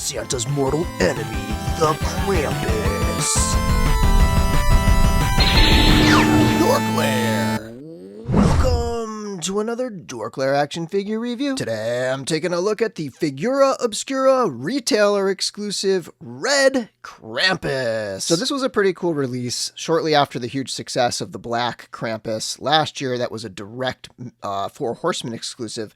Santa's mortal enemy, the Krampus. DorkLair! Welcome to another DorkLair action figure review. Today I'm taking a look at the Figura Obscura retailer exclusive Red Krampus. So this was a pretty cool release shortly after the huge success of the Black Krampus last year. That was a direct Four Horsemen exclusive.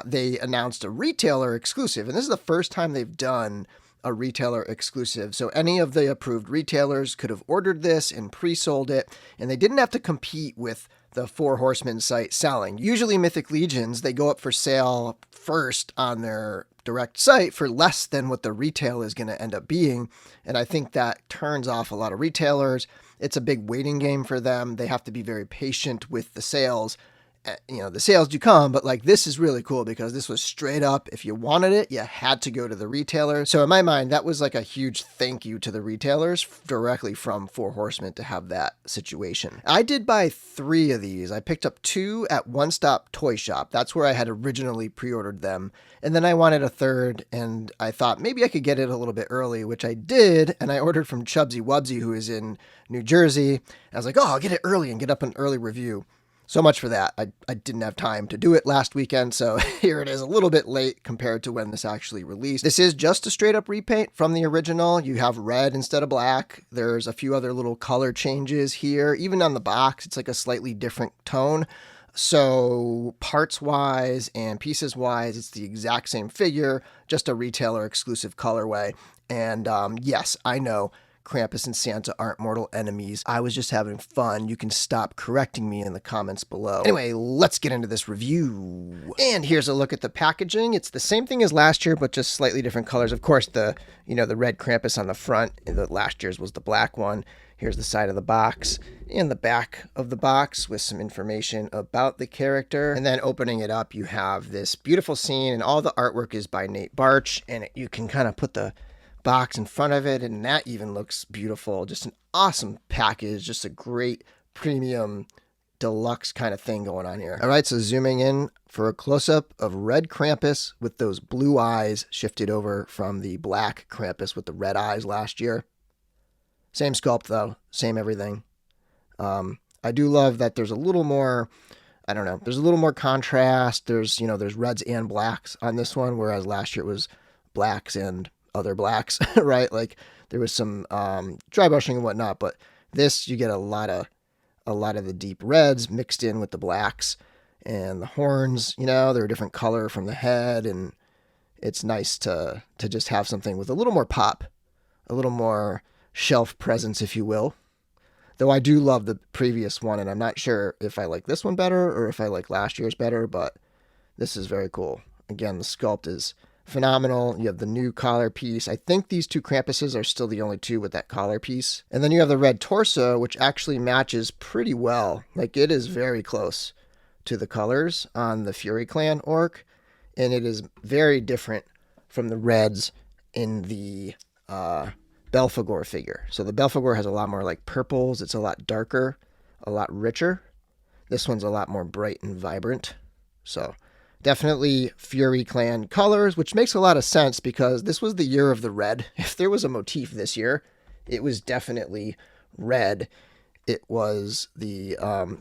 They announced a retailer exclusive, and this is the first time they've done a retailer exclusive. So any of the approved retailers could have ordered this and pre-sold it, and they didn't have to compete with the Four Horsemen site selling. Usually Mythic Legions, they go up for sale first on their direct site for less than what the retail is going to end up being. And I think that turns off a lot of retailers. It's a big waiting game for them. They have to be very patient with the sales. You know, the sales do come, but like this is really cool because this was straight up, if you wanted it, you had to go to the retailer. So in my mind, that was like a huge thank you to the retailers directly from Four Horsemen to have that situation. I did buy 3 of these. I picked up 2 at One Stop Toy Shop. That's where I had originally pre-ordered them. And then I wanted a 3rd, and I thought maybe I could get it a little bit early, which I did. And I ordered from Chubsy Wubsy, who is in New Jersey. I was like, oh, I'll get it early and get up an early review. So much for that. I didn't have time to do it last weekend, so here it is a little bit late compared to when this actually released. This is just a straight up repaint from the original. You have red instead of black. There's a few other little color changes here. Even on the box, it's like a slightly different tone. So parts wise and pieces wise, it's the exact same figure, just a retailer exclusive colorway. And yes, I know Krampus and Santa aren't mortal enemies. I was just having fun. You can stop correcting me in the comments below. Anyway, let's get into this review. And here's a look at the packaging. It's the same thing as last year, but just slightly different colors. Of course, the red Krampus on the front, the last year's was the black one. Here's the side of the box and the back of the box with some information about the character. And then opening it up, you have this beautiful scene, and all the artwork is by Nate Barch, and you can kind of put the box in front of it, and that even looks beautiful. Just an awesome package, just a great premium deluxe kind of thing going on here. All right, so zooming in for a close-up of Red Krampus with those blue eyes shifted over from the Black Krampus with the red eyes last year. Same sculpt though, same everything. I do love that there's a little more, I don't know, there's a little more contrast. There's reds and blacks on this one, whereas last year it was blacks and other blacks, right? Like there was some dry brushing and whatnot, but this you get a lot of the deep reds mixed in with the blacks, and the horns, they're a different color from the head, and it's nice to just have something with a little more pop, a little more shelf presence, if you will. Though I do love the previous one, and I'm not sure if I like this one better or if I like last year's better, but this is very cool. Again, the sculpt is phenomenal. You have the new collar piece. I think these 2 Krampuses are still the only 2 with that collar piece. And then you have the red torso, which actually matches pretty well. Like it is very close to the colors on the Fury Clan orc. And it is very different from the reds in the Belphegor figure. So the Belphegor has a lot more like purples. It's a lot darker, a lot richer. This one's a lot more bright and vibrant. So definitely Fury Clan colors, which makes a lot of sense because this was the year of the red. If there was a motif this year, it was definitely red. It was the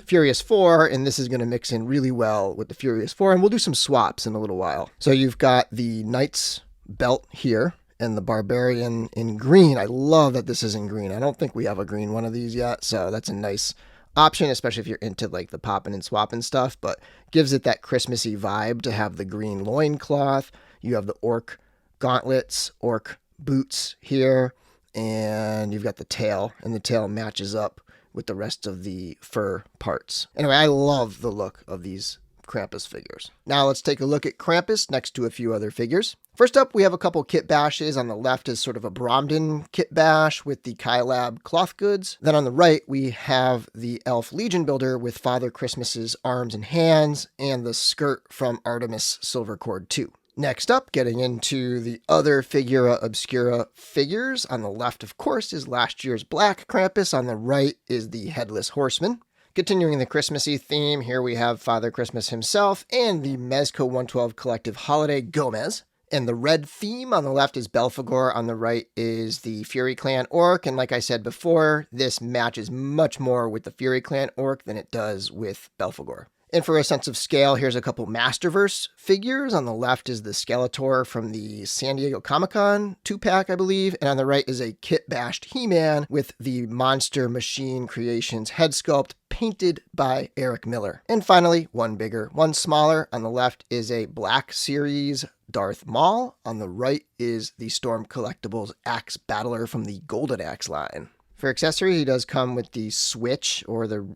Furious 4, and this is going to mix in really well with the Furious 4, and we'll do some swaps in a little while. So you've got the Knight's belt here, and the Barbarian in green. I love that this is in green. I don't think we have a green one of these yet, so that's a nice option, especially if you're into like the popping and swapping stuff, but gives it that Christmassy vibe to have the green loincloth. You have the orc gauntlets, orc boots here, and you've got the tail, and the tail matches up with the rest of the fur parts. Anyway, I love the look of these Krampus figures. Now let's take a look at Krampus next to a few other figures. First up, we have a couple kit bashes. On the left is sort of a Bromden kit bash with the Kylab cloth goods. Then on the right, we have the Elf Legion builder with Father Christmas's arms and hands and the skirt from Artemis Silvercord 2. Next up, getting into the other Figura Obscura figures. On the left, of course, is last year's Black Krampus. On the right is the Headless Horseman. Continuing the Christmassy theme, here we have Father Christmas himself and the Mezco 112 Collective Holiday Gomez. And the red theme on the left is Belphegor, on the right is the Fury Clan Orc. And like I said before, this matches much more with the Fury Clan Orc than it does with Belphegor. And for a sense of scale, here's a couple Masterverse figures. On the left is the Skeletor from the San Diego Comic-Con 2-pack, I believe. And on the right is a kit-bashed He-Man with the Monster Machine Creations head sculpt painted by Eric Miller. And finally, one bigger, one smaller. On the left is a Black Series Darth Maul. On the right is the Storm Collectibles Axe Battler from the Golden Axe line. For accessory, he does come with the switch, or the,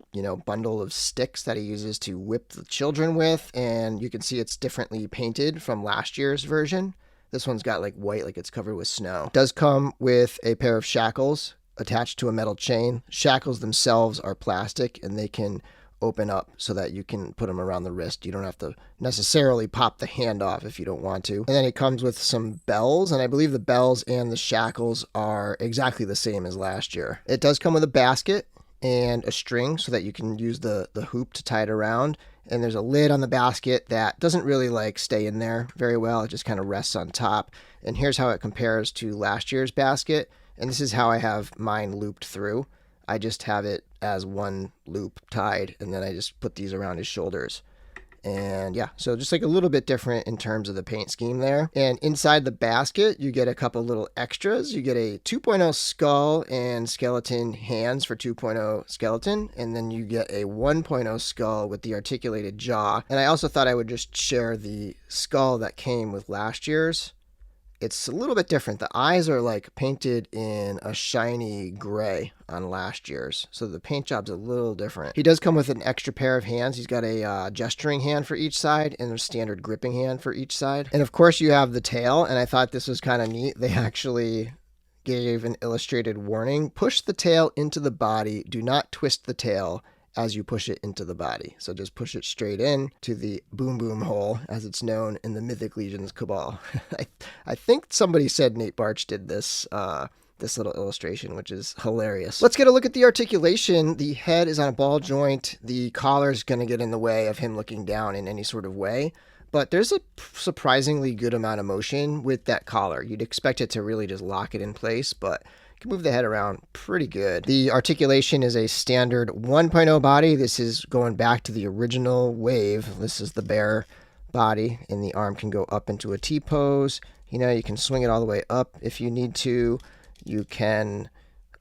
bundle of sticks that he uses to whip the children with. And you can see it's differently painted from last year's version. This one's got like white, like it's covered with snow. It does come with a pair of shackles attached to a metal chain. Shackles themselves are plastic, and they can open up so that you can put them around the wrist. You don't have to necessarily pop the hand off if you don't want to. And then it comes with some bells, and I believe the bells and the shackles are exactly the same as last year. It does come with a basket and a string so that you can use the hoop to tie it around. And there's a lid on the basket that doesn't really stay in there very well. It just kind of rests on top. And here's how it compares to last year's basket. And this is how I have mine looped through. I just have it as one loop tied, and then I just put these around his shoulders. And yeah, so just a little bit different in terms of the paint scheme there. And inside the basket, you get a couple little extras. You get a 2.0 skull and skeleton hands for 2.0 skeleton, and then you get a 1.0 skull with the articulated jaw. And I also thought I would just share the skull that came with last year's. It's a little bit different. The eyes are painted in a shiny gray on last year's. So the paint job's a little different. He does come with an extra pair of hands. He's got a gesturing hand for each side and a standard gripping hand for each side. And of course you have the tail, and I thought this was kind of neat. They actually gave an illustrated warning. Push the tail into the body. Do not twist the tail as you push it into the body. So just push it straight in to the boom boom hole, as it's known in the Mythic Legion's Cabal. I think somebody said Nate Barch did this little illustration, which is hilarious. Let's get a look at the articulation. The head is on a ball joint. The collar's going to get in the way of him looking down in any sort of way. But there's a surprisingly good amount of motion with that collar. You'd expect it to really just lock it in place, but can move the head around pretty good. The articulation is a standard 1.0 body. This is going back to the original wave. This is the bare body, and the arm can go up into a T-pose. You can swing it all the way up if you need to. You can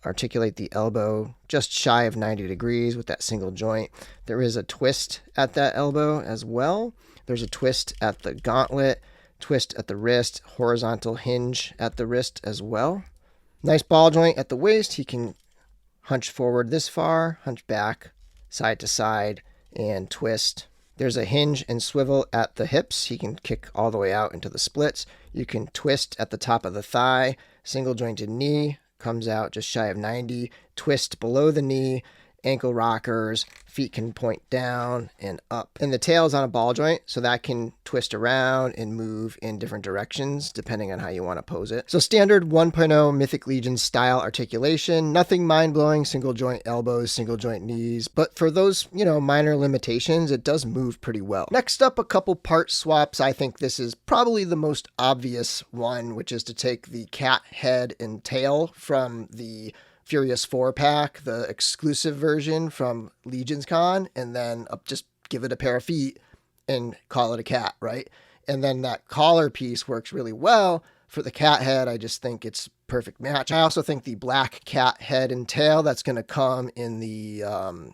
articulate the elbow just shy of 90 degrees with that single joint. There is a twist at that elbow as well. There's a twist at the gauntlet, twist at the wrist, horizontal hinge at the wrist as well. Nice ball joint at the waist. He can hunch forward this far, hunch back, side to side, and twist. There's a hinge and swivel at the hips. He can kick all the way out into the splits. You can twist at the top of the thigh. Single jointed knee comes out just shy of 90. Twist below the knee. Ankle rockers, feet can point down and up. And the tail is on a ball joint, so that can twist around and move in different directions depending on how you want to pose it. So standard 1.0 Mythic Legion style articulation, nothing mind-blowing, single joint elbows, single joint knees. But for those, minor limitations, it does move pretty well. Next up, a couple part swaps. I think this is probably the most obvious one, which is to take the cat head and tail from the Furious 4-pack, the exclusive version from Legion's Con, and then just give it a pair of feet and call it a cat, right? And then that collar piece works really well for the cat head. I just think it's perfect match. I also think the black cat head and tail that's going to come in the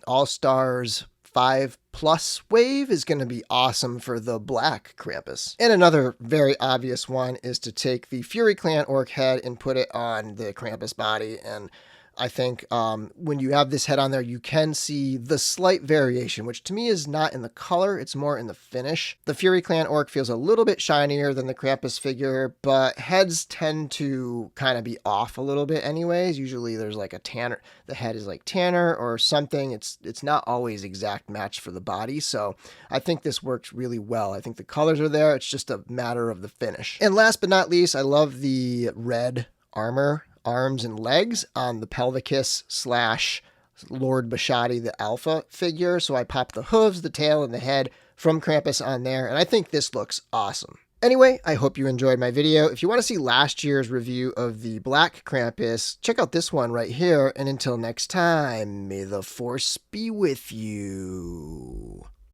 All-Stars 5+ wave is going to be awesome for the black Krampus. And another very obvious one is to take the Fury Clan Orc head and put it on the Krampus body. And I think when you have this head on there, you can see the slight variation, which to me is not in the color, it's more in the finish. The Fury Clan Orc feels a little bit shinier than the Krampus figure, but heads tend to kind of be off a little bit anyways. Usually there's a tanner, the head is tanner or something. It's not always exact match for the body, so I think this works really well. I think the colors are there, it's just a matter of the finish. And last but not least, I love the red armor, arms and legs on the Pelvicus / Lord Bashadi, the alpha figure. So I popped the hooves, the tail, and the head from Krampus on there, and I think this looks awesome. Anyway, I hope you enjoyed my video. If you want to see last year's review of the Black Krampus, check out this one right here. And until next time, may the Force be with you.